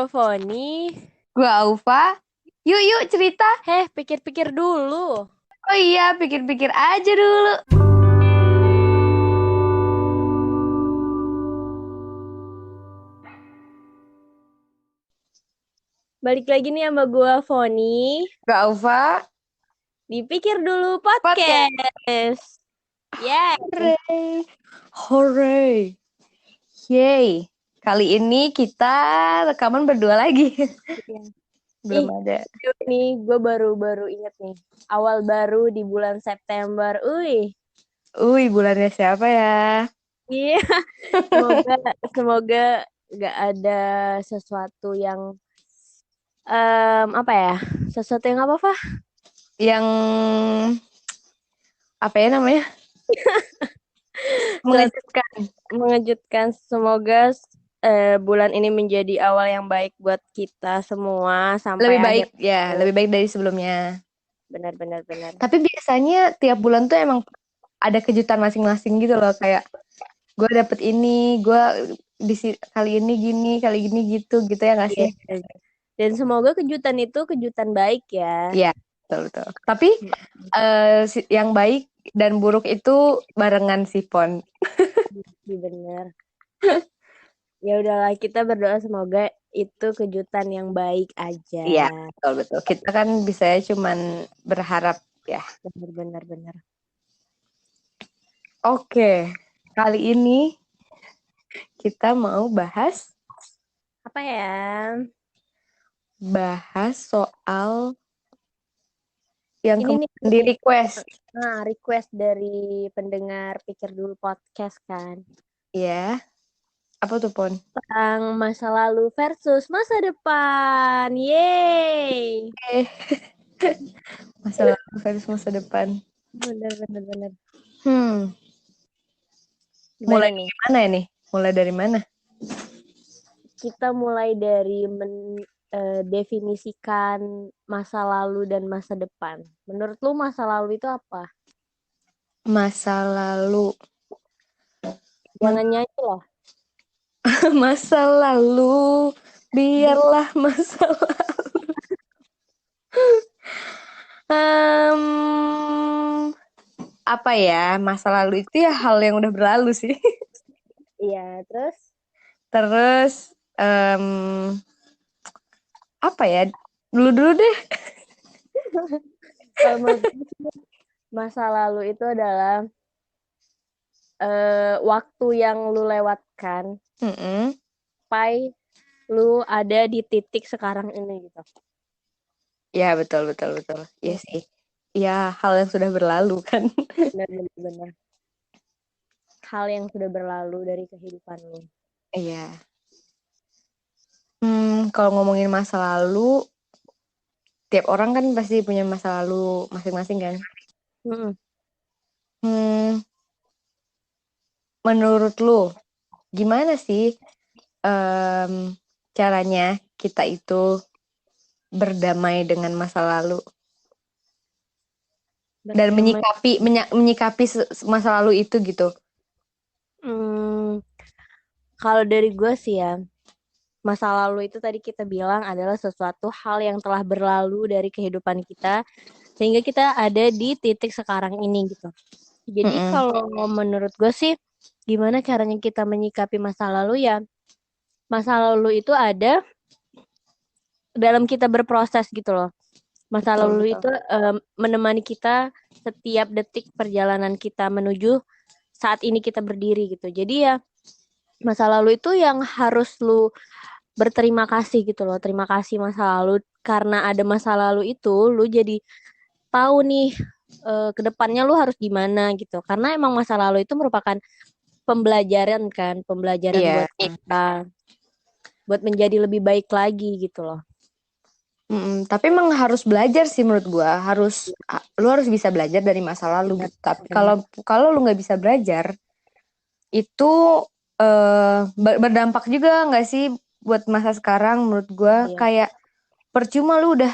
Gua Foni. Gua Aufa. Yuk cerita. Pikir-pikir dulu. Oh iya, pikir-pikir aja dulu. Balik lagi nih sama gua Foni. Gua Aufa. Dipikir dulu Podcast. podcast. Yeah. Hooray. Hooray. Yay. Kali ini kita rekaman berdua lagi. Ih, Belum ada. nih gue baru inget nih. Awal baru di bulan September. Bulannya siapa ya? Iya. Semoga semoga gak ada sesuatu yang apa ya? Sesuatu yang apa, Fah? Yang apa ya namanya? Sesuatu Mengejutkan. mengejutkan. Semoga bulan ini menjadi awal yang baik buat kita semua sampai Lebih baik akhir. ya, lebih baik dari sebelumnya. Benar. Tapi biasanya tiap bulan tuh emang ada kejutan masing-masing gitu loh, kayak gue dapet ini, gue kali ini gini, kali gini gitu ya nggak Iya. sih? Dan semoga kejutan itu kejutan baik ya. Iya, betul. Tapi yang baik dan buruk itu barengan sih, Pon. Iya benar. Ya udahlah, kita berdoa semoga itu kejutan yang baik aja. Iya, betul. Kita kan bisa cuman berharap ya. Benar. Oke, kali ini kita mau bahas Apa ya? soal yang Ini nih kemarin di request. request dari pendengar Pikir Dulu Podcast kan. Ya, apa tuh, Pon? Tentang masa lalu versus masa depan. Yeay. Eh, masa lalu versus masa depan. Benar. Hmm, Gimana mulai nih? dari mana ini? Mulai dari mana? Kita mulai dari definisikan masa lalu dan masa depan. Menurut lu masa lalu itu apa? Masa lalu. Jangan nyanyi lah. Masa lalu. Biarlah masa lalu. Apa ya? Masa lalu itu ya hal yang udah berlalu sih. Iya, terus Terus apa ya? Dulu deh. kalau menurut gue, masa lalu itu adalah waktu yang lu lewatkan Mm-mm. sampai lu ada di titik sekarang ini gitu. Ya, betul. Iya sih. Ya, hal yang sudah berlalu kan. Benar. Hal yang sudah berlalu dari kehidupan lu. Iya. Kalau ngomongin masa lalu, tiap orang kan pasti punya masa lalu masing-masing kan. Mm-mm. Hmm, Menurut lu, gimana sih caranya kita itu berdamai dengan masa lalu dan Berdamai. menyikapi masa lalu itu gitu? Kalau dari gue sih ya, masa lalu itu tadi kita bilang adalah sesuatu hal yang telah berlalu dari kehidupan kita sehingga kita ada di titik sekarang ini gitu. Jadi Mm-mm. kalau menurut gue sih gimana caranya kita menyikapi masa lalu ya? Masa lalu itu ada dalam kita berproses gitu loh. Masa lalu Betul. itu menemani kita setiap detik perjalanan kita menuju saat ini kita berdiri gitu. Jadi ya masa lalu itu yang harus lu berterima kasih gitu loh. Terima kasih masa lalu karena ada masa lalu itu lu jadi tahu nih ke depannya lu harus gimana gitu. Karena emang masa lalu itu merupakan pembelajaran kan, pembelajaran Iya. buat kita buat menjadi lebih baik lagi gitu loh. Tapi emang harus belajar sih menurut gua. Lu harus bisa belajar dari masa lalu Benar, gitu. Tapi benar. kalau lu nggak bisa belajar, itu berdampak juga nggak sih buat masa sekarang? Menurut gua Iya. kayak percuma lu udah,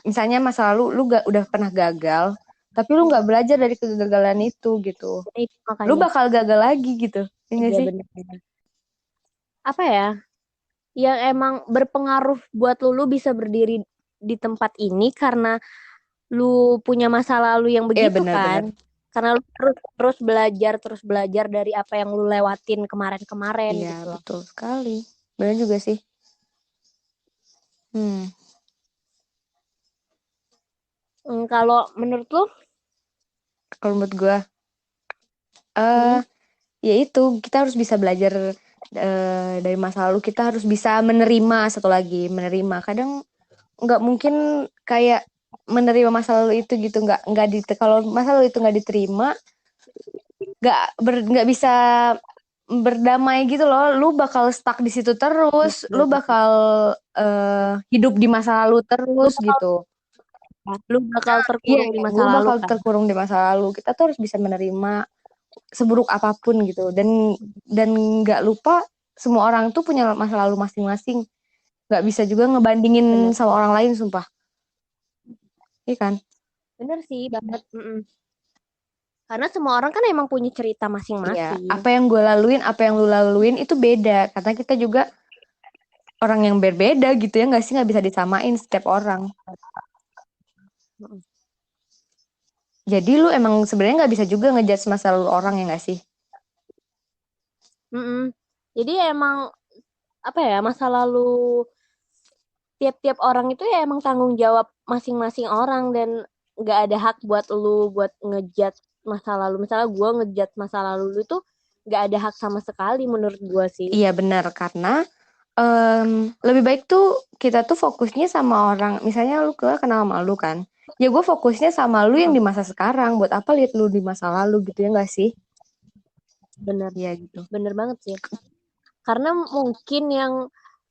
misalnya masa lalu lu udah pernah gagal, tapi lu nggak belajar dari kegagalan itu gitu. Itu Lu makanya. bakal gagal lagi gitu. Iya nggak Iya sih? benar. Apa ya? yang emang berpengaruh buat lu bisa berdiri di tempat ini karena lu punya masa lalu yang Iya begitu benar-benar. kan. Karena lu terus belajar dari apa yang lu lewatin kemarin-kemarin Iya gitu loh. betul sekali. Benar juga sih. Hmm. Kalau menurut lu, Kalau menurut gue, hmm, ya itu kita harus bisa belajar dari masa lalu. Kita harus bisa menerima, satu lagi menerima. Kadang nggak mungkin kayak menerima masa lalu itu gitu, nggak kalau masa lalu itu nggak diterima, nggak bisa berdamai gitu loh. Lu bakal stuck di situ terus, lu bakal hidup di masa lalu lu terus bakal gitu. Iya, terkurung di masa lu lalu bakal kan. terkurung di masa lalu. Kita tuh harus bisa menerima seburuk apapun gitu, dan nggak lupa semua orang tuh punya masa lalu masing-masing. Nggak bisa juga ngebandingin Bener, sama orang lain, sumpah. Iya kan? bener sih banget. Karena semua orang kan emang punya cerita Iya, masing-masing. apa yang gue laluin, apa yang lu laluin itu beda. Karena kita juga orang yang berbeda gitu ya, nggak sih, nggak bisa disamain setiap orang. Mm-mm. Jadi lu emang sebenarnya nggak bisa juga ngejudge masa lalu orang, ya nggak sih? Mm-mm. Jadi emang apa ya, masa lalu tiap-tiap orang itu ya emang tanggung jawab masing-masing orang, dan nggak ada hak buat lu buat ngejat masa lalu. Misalnya gue ngejat masa lalu lu tuh nggak ada hak sama sekali menurut gue sih. Iya benar, karena lebih baik tuh kita tuh fokusnya sama orang. Misalnya lu kenal sama lu kan, ya gue fokusnya sama lu yang Heeh, di masa sekarang. Buat apa lihat lu di masa lalu gitu, ya nggak sih? bener, Iya gitu. bener banget sih. Karena mungkin yang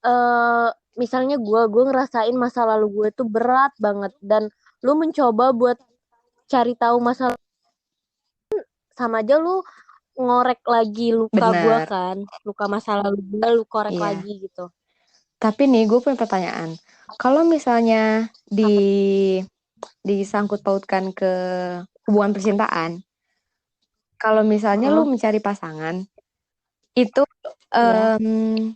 eh misalnya gue ngerasain masa lalu gue tuh berat banget, dan lu mencoba buat cari tahu masa, sama aja lu ngorek lagi luka gue Benar. kan, luka masa lalu gue lu korek Iya. lagi gitu. Tapi nih gue punya pertanyaan. Kalau misalnya Apa? disangkut pautkan ke hubungan percintaan, kalau misalnya lu Heeh, mencari pasangan, itu ya, em,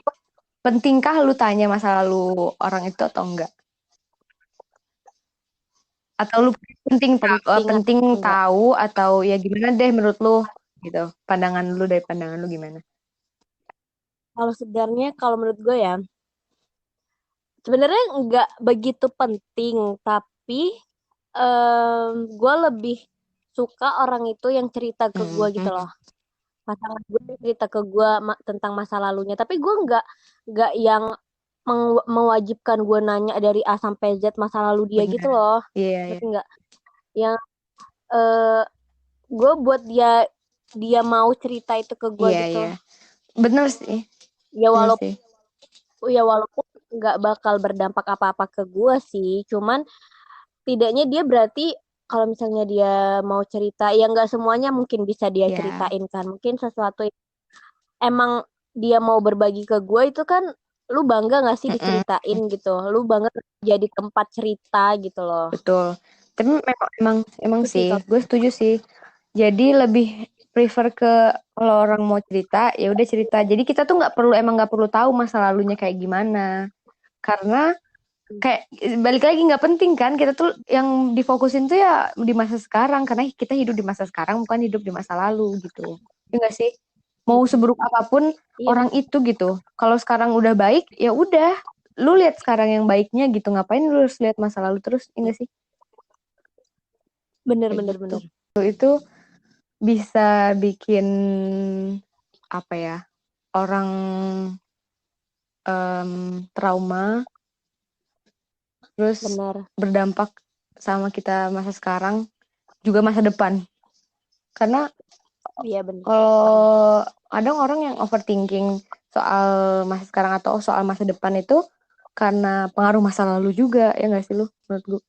pentingkah lu tanya masa lalu orang itu atau enggak? Atau lu penting atau penting enggak? tahu, atau ya gimana deh menurut lu gitu? Pandangan lu, dari pandangan lu gimana? Kalau sebenarnya kalau menurut gue ya, sebenarnya nggak begitu penting, tapi gue lebih suka orang itu yang cerita ke gue gitu Mhm. loh. Pasangan gue cerita ke gue tentang masa lalunya, tapi gue nggak yang mewajibkan gue nanya dari A sampai Z masa lalu dia gitu Benar. loh. Iya, iya. Ngerti nggak? Yang eh, gue buat dia dia mau cerita itu ke gue Iya, gitu. iya. Bener sih. Ya Bener walaupun sih. walaupun nggak bakal berdampak apa-apa ke gue sih, cuman tidaknya dia berarti kalau misalnya dia mau cerita, ya nggak semuanya mungkin bisa dia Ya. ceritain kan. Mungkin sesuatu yang emang dia mau berbagi ke gue itu kan, lu bangga nggak sih Mm-mm. diceritain gitu, lu bangga jadi tempat cerita gitu loh. Betul. Tapi emang Itu sih sih, kalau gue setuju sih. Jadi lebih prefer ke kalau orang mau cerita, ya udah cerita. Jadi kita tuh nggak perlu tahu masa lalunya kayak gimana. Karena kayak balik lagi, nggak penting kan. Kita tuh yang difokusin tuh ya di masa sekarang, karena kita hidup di masa sekarang, bukan hidup di masa lalu gitu. Ya nggak sih? Mau seburuk apapun iya orang itu gitu. Kalau sekarang udah baik, ya udah. Lu lihat sekarang yang baiknya gitu. Ngapain lu harus lihat masa lalu terus? Ya nggak sih? bener Kayak bener gitu. bener Itu bisa bikin apa ya, orang trauma, terus bener berdampak sama kita masa sekarang juga masa depan. Karena iya bener banget. kalau kadang orang yang overthinking soal masa sekarang atau soal masa depan itu karena pengaruh masa lalu juga, ya nggak sih lu, menurut gue?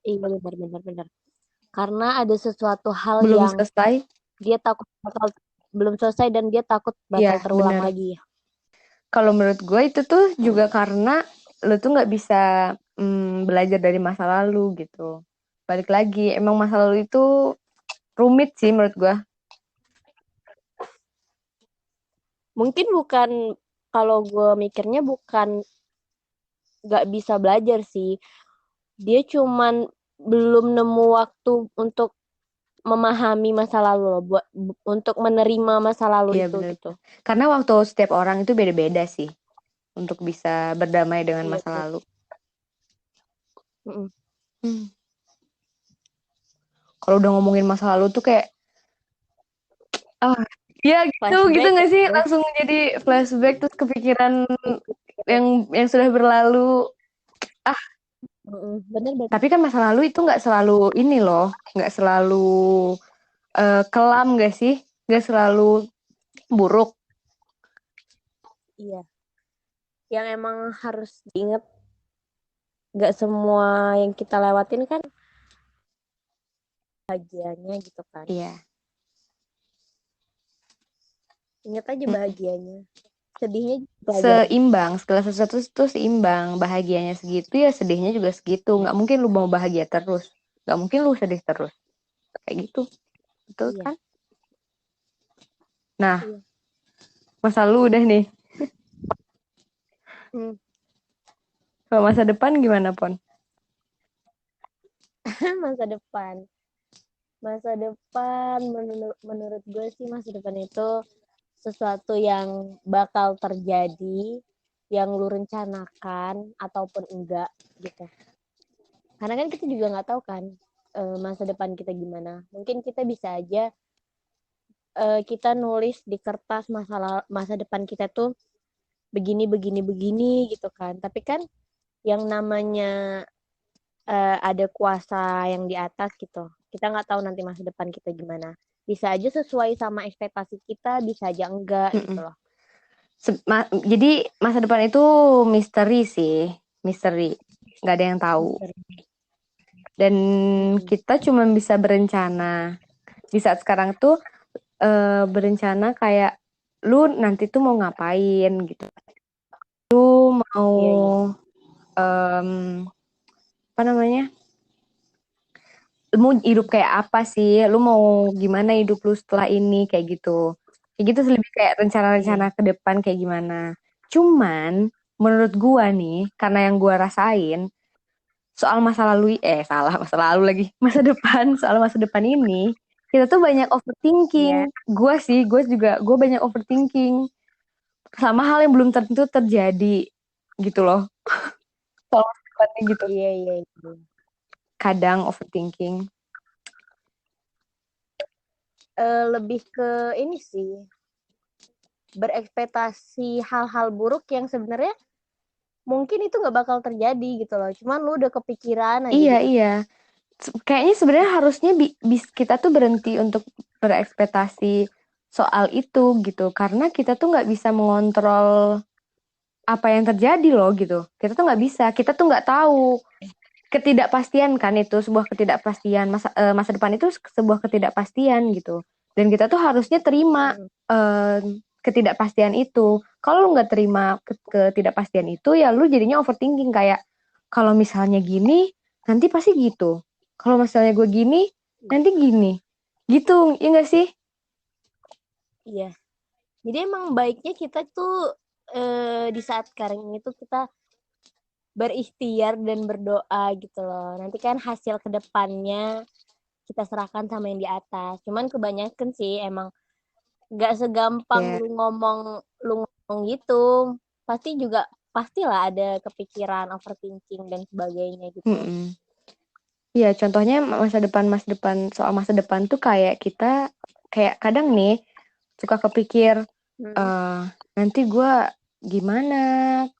Iya bener bener bener karena ada sesuatu hal Belum yang selesai. dia takut bakal belum selesai, dan dia takut Iya bakal terulang bener. lagi. Kalau menurut gue itu tuh juga karena lu tuh nggak bisa belajar dari masa lalu gitu. Balik lagi, emang masa lalu itu rumit sih menurut gue. Mungkin bukan, kalau gue mikirnya bukan nggak bisa belajar sih. Dia cuman belum nemu waktu untuk memahami masa lalu loh, untuk menerima masa lalu Iya itu benar. gitu. Karena waktu setiap orang itu beda-beda sih untuk bisa berdamai dengan Iya masa betul. lalu. Mm-mm. Kalau udah ngomongin masa lalu tuh kayak ya gitu Flashback nggak sih, ya. langsung jadi flashback terus kepikiran yang sudah berlalu. Bener banget. Tapi kan masa lalu itu nggak selalu ini loh, nggak selalu kelam nggak sih, nggak selalu buruk. Iya. Yang emang harus diingat, nggak semua yang kita lewatin kan bahagianya gitu kan. Iya. Ingat aja Mm. bahagianya. Sedihnya pelajaran. Seimbang, segala sesuatu itu seimbang, bahagianya segitu ya sedihnya juga segitu. Nggak mungkin lu mau bahagia terus, nggak mungkin lu sedih terus, kayak gitu, betul Iya. kan? Nah, Iya. masa lalu udah nih, Hmm. kalau masa depan gimana Pon? Masa depan. Masa depan menurut gue sih masa depan itu sesuatu yang bakal terjadi, yang lu rencanakan ataupun enggak gitu. Karena kan kita juga nggak tahu kan masa depan kita gimana. Mungkin kita bisa aja kita nulis di kertas masa depan kita tuh begini begini begini gitu kan. Tapi kan yang namanya ada kuasa yang di atas gitu. Kita nggak tahu nanti masa depan kita gimana. Bisa aja sesuai sama ekspektasi kita, bisa aja enggak gitu Mm-mm. loh. Jadi masa depan itu misteri sih, misteri, nggak ada yang tahu. Dan Mm-mm. kita cuma bisa berencana. Di saat sekarang tuh berencana kayak lu nanti tuh mau ngapain gitu. Lu mau Iya, iya. em, apa namanya? Lu mau hidup kayak apa sih? Lu mau gimana hidup lu setelah ini kayak gitu. Kayak gitu sih, lebih kayak rencana-rencana Iya. ke depan kayak gimana. Cuman menurut gua nih, karena yang gua rasain soal masa lalu, salah, masa lalu lagi, masa depan, soal masa depan ini, kita tuh banyak Iya. overthinking. Gue banyak overthinking sama hal yang belum tentu terjadi gitu loh. Soal masa depannya gitu. Iya, iya, iya. Kadang overthinking. Lebih ke ini sih, berekspektasi hal-hal buruk yang sebenarnya mungkin itu nggak bakal terjadi gitu loh. Cuman lu udah kepikiran aja Iya, gitu. iya. Kayaknya sebenarnya harusnya kita tuh berhenti untuk berekspektasi soal itu gitu. Karena kita tuh nggak bisa mengontrol apa yang terjadi loh gitu. Kita tuh nggak bisa. Kita tuh nggak tahu ketidakpastian kan, itu sebuah ketidakpastian, masa depan itu sebuah ketidakpastian gitu, dan kita tuh harusnya terima Mm. eh, ketidakpastian itu. Kalau lu nggak terima ketidakpastian itu ya lu jadinya overthinking, kayak kalau misalnya gini nanti pasti gitu, kalau misalnya gue gini nanti gini gitu, ya nggak sih? Iya. Jadi emang baiknya kita tuh di saat sekarang ini tuh kita berikhtiar dan berdoa gitu loh. Nanti kan hasil kedepannya kita serahkan sama yang di atas. Cuman kebanyakan sih emang nggak segampang Ya. lu ngomong gitu. Pastilah ada kepikiran overthinking dan sebagainya gitu. Mm-mm. Iya, contohnya masa depan, soal masa depan tuh kayak kita, kayak kadang nih suka kepikir Hmm. eh nanti gue gimana,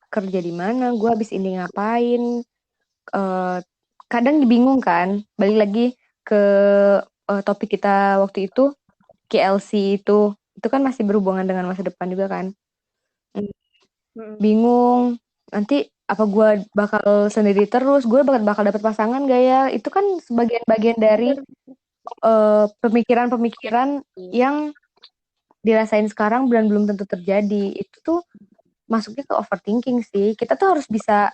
kerja di mana, gue habis ini ngapain. eh Kadang bingung kan, balik lagi ke topik kita waktu itu, KLC itu kan masih berhubungan dengan masa depan juga kan. Hmm. Bingung, nanti apa gue bakal sendiri terus, gue bakal dapet pasangan gak ya, itu kan sebagian-bagian dari Bener pemikiran-pemikiran sih. yang dirasain sekarang dan belum tentu terjadi. Itu tuh masuknya ke overthinking sih. Kita tuh harus bisa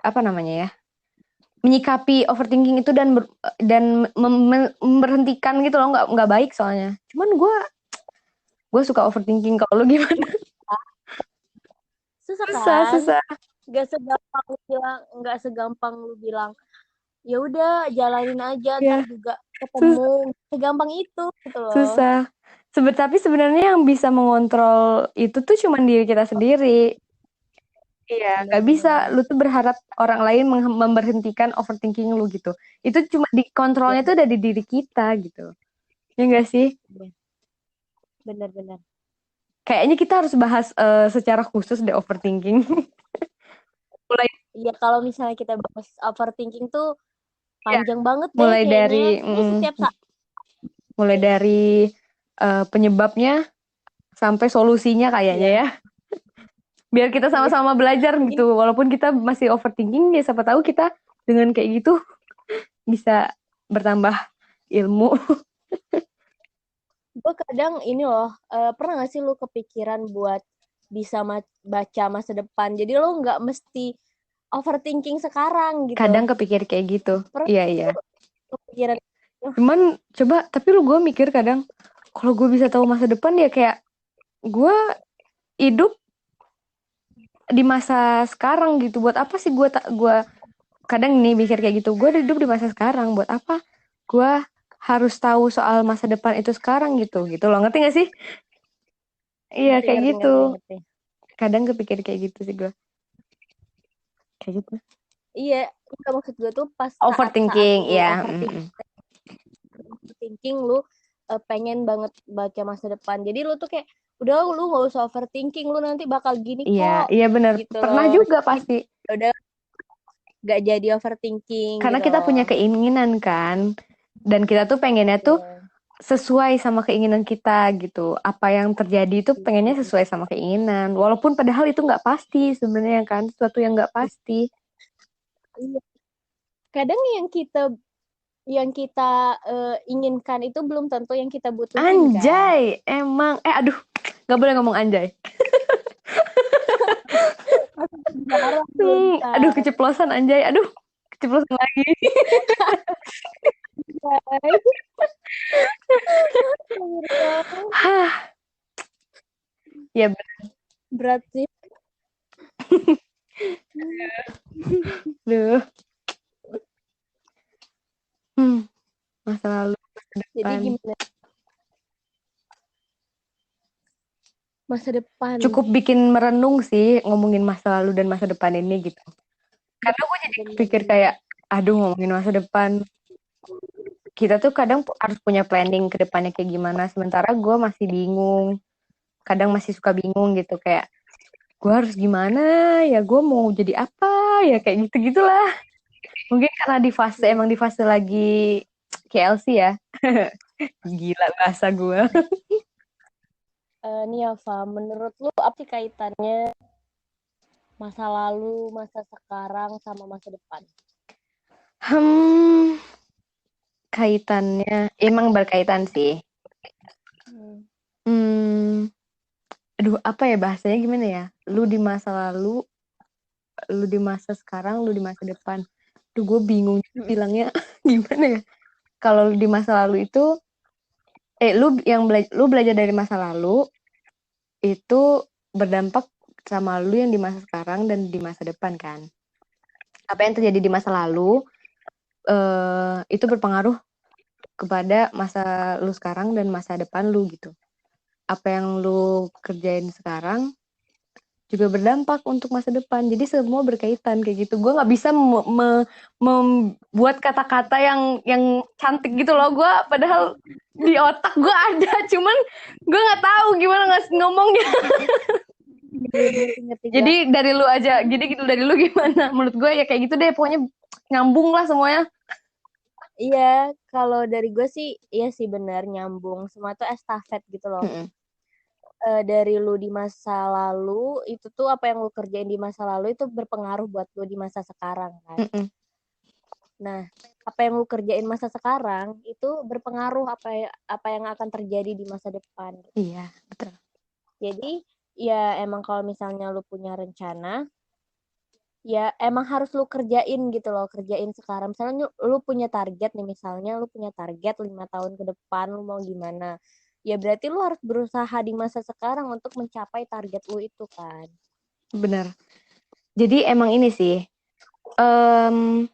apa namanya ya, menyikapi overthinking itu dan memberhentikan gitu loh, nggak baik soalnya. Cuman gue suka overthinking. Kalau lu gimana? Susah Susah, kan? susah. Nggak segampang lu bilang ya udah jalanin aja ntar Ya, juga susah. ketemu. Segampang itu gitu loh. Susah. Tapi sebenarnya yang bisa mengontrol itu tuh cuma diri kita sendiri. Iya, Bener gak bener bisa bener. lu tuh berharap orang lain memberhentikan overthinking lu gitu. Itu cuma Ya, dikontrolnya tuh ada di diri kita gitu. Ya enggak sih? ya, bener bener. Kayaknya kita harus bahas secara khusus deh overthinking. Mulai Iya kalau misalnya kita bahas overthinking tuh ya, panjang banget deh mulai kayaknya. dari Kayak setiap saat mulai ya. dari penyebabnya sampai solusinya kayaknya Iya, ya. Biar kita iya. sama-sama belajar Mungkin gitu. Walaupun kita masih overthinking, ya siapa tahu kita dengan kayak gitu bisa bertambah ilmu. gue kadang ini loh, pernah gak sih lu kepikiran buat bisa baca masa depan? Jadi lo nggak mesti overthinking sekarang Kadang gitu. kepikir kayak gitu. Pernah Iya, iya. kepikiran? Cuman coba, tapi gue mikir kadang, kalau gue bisa tahu masa depan ya kayak gue hidup di masa sekarang gitu. Buat apa sih gue kadang nih mikir kayak gitu. Gue hidup di masa sekarang. Buat apa gue harus tahu soal masa depan itu sekarang gitu loh. Ngerti gak sih? Iya Ngerti, kayak ngerti, gitu. ngerti, ngerti. Kadang kepikir kayak gitu sih gue. Kayak gitu. Iya, enggak, maksud gue tuh pas saat-saat Overthinking, lu ya. overthinking lu pengen banget baca masa depan. Jadi lu tuh kayak udah lu nggak usah overthinking, lu nanti bakal gini Iya, kok iya benar. gitu Pernah loh. juga Jadi pasti. udah gak jadi overthinking Karena gitu kita loh. punya keinginan kan. Dan kita tuh pengennya tuh Iya. sesuai sama keinginan kita gitu. Apa yang terjadi itu pengennya sesuai sama keinginan. Walaupun padahal itu nggak pasti sebenarnya kan. Sesuatu yang nggak pasti. Iya. Kadang yang kita inginkan itu belum tentu yang kita butuhin kan. Anjay, emang. Aduh, nggak boleh ngomong anjay. Jarang lu Aduh, ntar. keceplosan anjay. Aduh, keceplosan lagi. Hah, ya Berat sih. bener. Masa lalu, masa Jadi depan. gimana masa depan? Cukup bikin merenung sih ngomongin masa lalu dan masa depan ini gitu. Karena gue jadi kepikir Bener-bener. kayak, aduh ngomongin masa depan, kita tuh kadang harus punya planning ke depannya kayak gimana. Sementara gue masih bingung, kadang masih suka bingung gitu kayak, gue harus gimana ya, gue mau jadi apa ya, kayak gitu-gitulah. Mungkin karena emang di fase lagi KLC ya. Gila bahasa gue. Nih Ava, menurut lu apa sih kaitannya masa lalu, masa sekarang, sama masa depan? Hmm, kaitannya emang berkaitan sih. Hmm. Hmm, aduh apa ya bahasanya gimana ya? Lu di masa lalu, lu di masa sekarang, lu di masa depan. Duh gue bingung bilangnya gimana ya? Kalau di masa lalu itu, lu belajar dari masa lalu itu berdampak sama lu yang di masa sekarang dan di masa depan kan. Apa yang terjadi di masa lalu itu berpengaruh kepada masa lu sekarang dan masa depan lu gitu. Apa yang lu kerjain sekarang juga berdampak untuk masa depan. Jadi semua berkaitan kayak gitu. Gue nggak bisa membuat kata-kata yang cantik gitu loh. Gue padahal di otak gue ada, cuman gue nggak tahu gimana ngomongnya. Ngerti-ngerti gue. Jadi dari lu aja. Jadi gitu dari lu gimana? Menurut gue ya kayak gitu deh. Pokoknya nyambung lah semuanya. Iya, kalau dari gue sih, iya sih benar nyambung. Semua tuh estafet gitu loh. Mm-mm. Dari lu di masa lalu, itu tuh apa yang lu kerjain di masa lalu itu berpengaruh buat lu di masa sekarang kan. Mm-mm. Nah, apa yang lu kerjain masa sekarang itu berpengaruh apa yang akan terjadi di masa depan. Iya, betul. Jadi, ya emang kalau misalnya lu punya rencana, ya emang harus lu kerjain gitu loh, kerjain sekarang. Misalnya lu punya target nih, misalnya lu punya target 5 tahun ke depan lu mau gimana. Ya berarti lu harus berusaha di masa sekarang untuk mencapai target lu itu kan. benar. Jadi emang ini sih,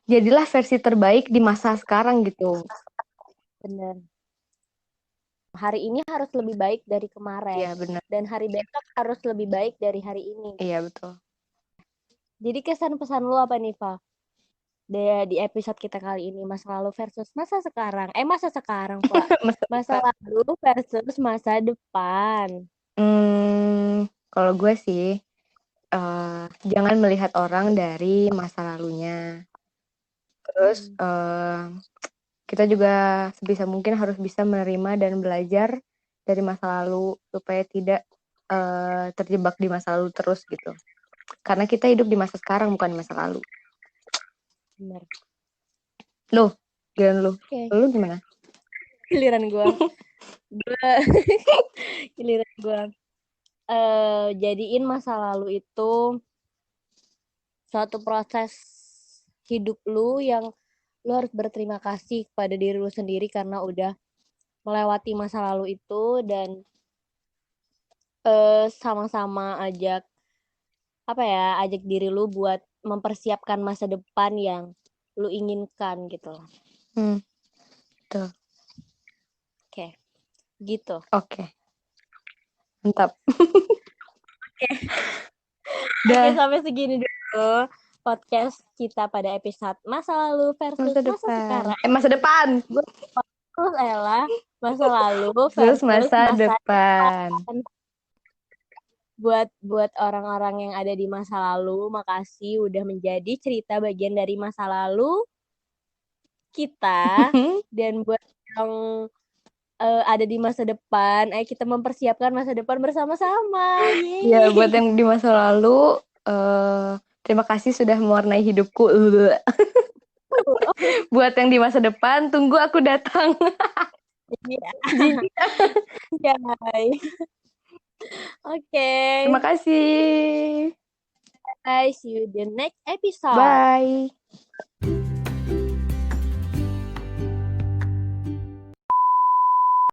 jadilah versi terbaik di masa sekarang gitu. Bener. Hari ini harus lebih baik dari Iya kemarin. benar. Dan hari besok harus lebih baik dari hari ini. Iya betul. Jadi kesan pesan lu apa nih, Pak? Di episode kita kali ini, masa lalu versus masa sekarang. Masa sekarang, Pak. Masa Masa depan. lalu versus masa depan. Kalau gue sih, jangan melihat orang dari masa lalunya. Terus kita juga sebisa mungkin harus bisa menerima dan belajar dari masa lalu supaya tidak terjebak di masa lalu terus gitu. Karena kita hidup di masa sekarang bukan di masa lalu. Bener. Loh, giliran lu. Oke, Lu gimana? giliran gue. Giliran gue. Jadiin masa lalu itu suatu proses hidup lu yang lu harus berterima kasih kepada diri lu sendiri karena udah melewati masa lalu itu dan sama-sama ajak ajak diri lu buat mempersiapkan masa depan yang lu inginkan gitu loh. Tuh. Oke, gitu. Oke. Mantap. Oke, sampai segini dulu podcast kita pada episode masa lalu versus Masa masa depan. sekarang. Masa depan. Terus Ella, masa lalu Terus versus masa masa depan. depan. Buat orang-orang yang ada di masa lalu, makasih udah menjadi cerita bagian dari masa lalu kita. Dan buat yang ada di masa depan, ayo kita mempersiapkan masa depan bersama-sama. Ya, Yeay. buat yang di masa lalu, terima kasih sudah mewarnai hidupku. Buat yang di masa depan, tunggu aku datang. Iya. Jijik. Oke. Terima kasih. Bye. See you the next episode. Bye.